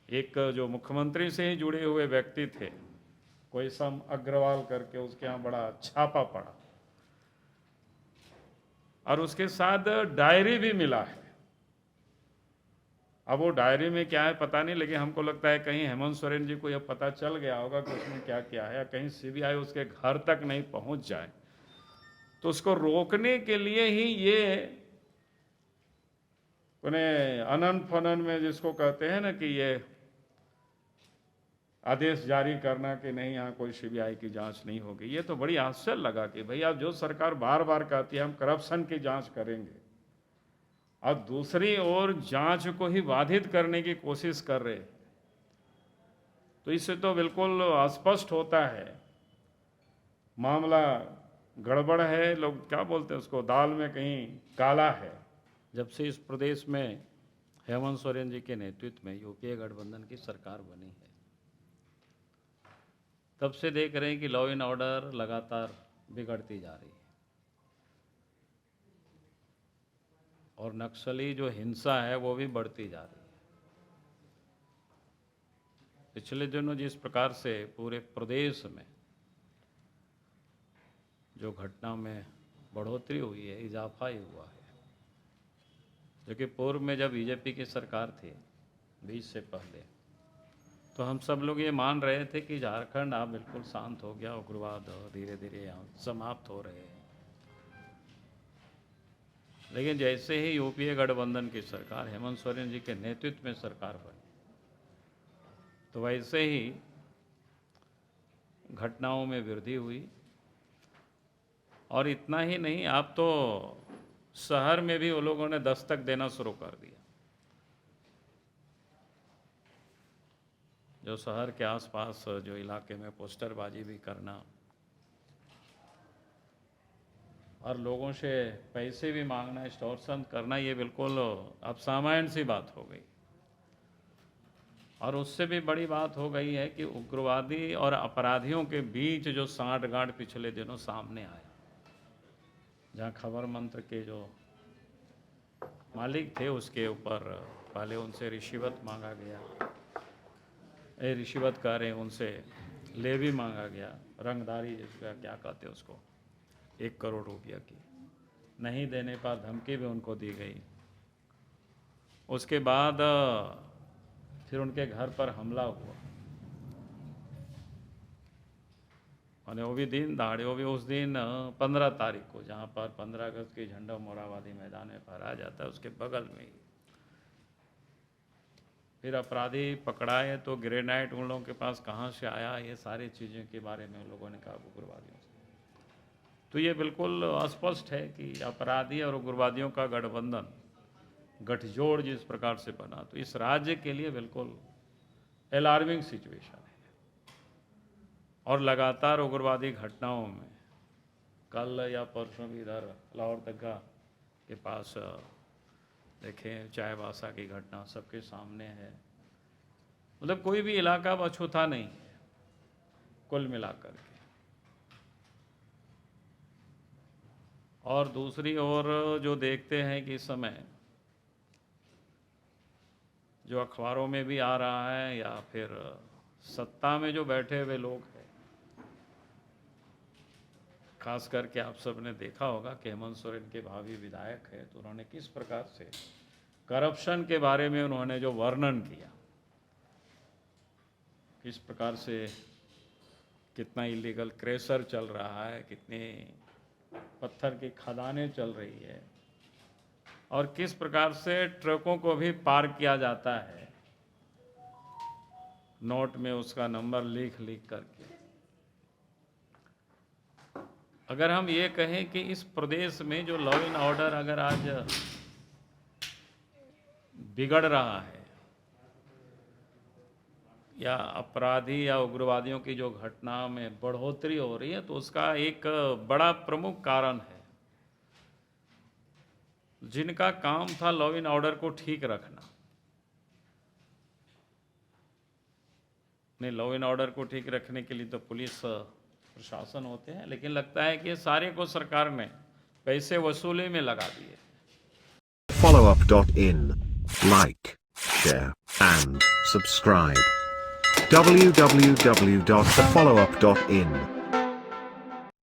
एक जो मुख्यमंत्री से ही जुड़े हुए व्यक्ति थे, कोई सम अग्रवाल करके, उसके यहाँ बड़ा छापा पड़ा और उसके साथ डायरी भी मिला है। अब वो डायरी में क्या है पता नहीं, लेकिन हमको लगता है कहीं हेमंत सोरेन जी को यह पता चल गया होगा कि उसमें क्या क्या है, या कहीं सीबीआई उसके घर तक नहीं पहुंच जाए, तो उसको रोकने के लिए ही ये उन्हें अनन फनन में जिसको कहते हैं ना कि ये आदेश जारी करना कि नहीं, यहाँ कोई सीबीआई की जांच नहीं होगी। ये तो बड़ी आश्चर्य लगा कि भैया जो सरकार बार बार कहती है हम करप्शन की जांच करेंगे, और दूसरी ओर जांच को ही बाधित करने की कोशिश कर रहे, तो इससे तो बिल्कुल स्पष्ट होता है मामला गड़बड़ है। लोग क्या बोलते हैं उसको, दाल में कहीं काला है। जब से इस प्रदेश में हेमंत सोरेन जी के नेतृत्व में यूपीए गठबंधन की सरकार बनी है, तब से देख रहे हैं कि लॉ एंड ऑर्डर लगातार बिगड़ती जा रही है, और नक्सली जो हिंसा है वो भी बढ़ती जा रही है। पिछले दिनों जिस प्रकार से पूरे प्रदेश में जो घटना में बढ़ोतरी हुई है, इजाफा ही हुआ है, जो कि पूर्व में जब बीजेपी की सरकार थी 20 से पहले, तो हम सब लोग ये मान रहे थे कि झारखंड अब बिल्कुल शांत हो गया, उग्रवाद धीरे धीरे यहाँ समाप्त हो रहे हैं। लेकिन जैसे ही यूपीए गठबंधन की सरकार हेमंत सोरेन जी के नेतृत्व में सरकार बनी, तो वैसे ही घटनाओं में वृद्धि हुई। और इतना ही नहीं, अब तो शहर में भी वो लोगों ने दस्तक देना शुरू कर दिया। जो शहर के आसपास जो इलाके में पोस्टरबाजी भी करना और लोगों से पैसे भी मांगना, एक्सटॉर्शन करना, ये बिल्कुल अब सामान्य सी बात हो गई। और उससे भी बड़ी बात हो गई है कि उग्रवादी और अपराधियों के बीच जो सांठ-गांठ पिछले दिनों सामने आया, जहाँ खबर मंत्र के जो मालिक थे उसके ऊपर पहले उनसे रिश्वत मांगा गया, रिश्वत कह रहे हैं, उनसे लेवी मांगा गया, रंगदारी जिसका क्या कहते हैं उसको, 1 करोड़ रुपया की, नहीं देने पर धमकी भी उनको दी गई। उसके बाद फिर उनके घर पर हमला हुआ, और वो भी दिन दहाड़े, वो भी उस दिन 15 तारीख को, जहाँ पर 15 अगस्त की झंडा मोराबादी मैदान में फहराया जाता है, उसके बगल में ही फिर अपराधी पकड़ाए। तो ग्रेनाइट उन लोगों के पास कहाँ से आया, ये सारी चीज़ों के बारे में उन लोगों ने कहा उग्रवादियों से। तो ये बिल्कुल स्पष्ट है कि अपराधी और उग्रवादियों का गठबंधन, गठजोड़ जिस प्रकार से बना, तो इस राज्य के लिए बिल्कुल अलार्मिंग सिचुएशन है। और लगातार उग्रवादी घटनाओं में, कल या परसों भी इधर लाहौर दग्गा के पास देखें, चायबासा की घटना सबके सामने है। मतलब कोई भी इलाका अब अछूता नहीं है कुल मिलाकर के। और दूसरी ओर जो देखते हैं कि इस समय जो अखबारों में भी आ रहा है, या फिर सत्ता में जो बैठे हुए लोग हैं, खास करके आप सब ने देखा होगा कि हेमंत सोरेन के भावी विधायक है, तो उन्होंने किस प्रकार से करप्शन के बारे में उन्होंने जो वर्णन किया, किस प्रकार से कितना इलीगल क्रेशर चल रहा है, कितने पत्थर की खदानें चल रही है, और किस प्रकार से ट्रकों को भी पार किया जाता है नोट में उसका नंबर लिख करके। अगर हम ये कहें कि इस प्रदेश में जो लॉ एंड ऑर्डर अगर आज बिगड़ रहा है, या अपराधी या उग्रवादियों की जो घटना में बढ़ोतरी हो रही है, तो उसका एक बड़ा प्रमुख कारण है जिनका काम था लॉ एंड ऑर्डर को ठीक रखना। नहीं, लॉ एंड ऑर्डर को ठीक रखने के लिए तो पुलिस प्रशासन होते हैं, लेकिन लगता है कि सारे को सरकार ने पैसे वसूली में लगा दिए। followup.in, like, share and subscribe. www.thefollowup.in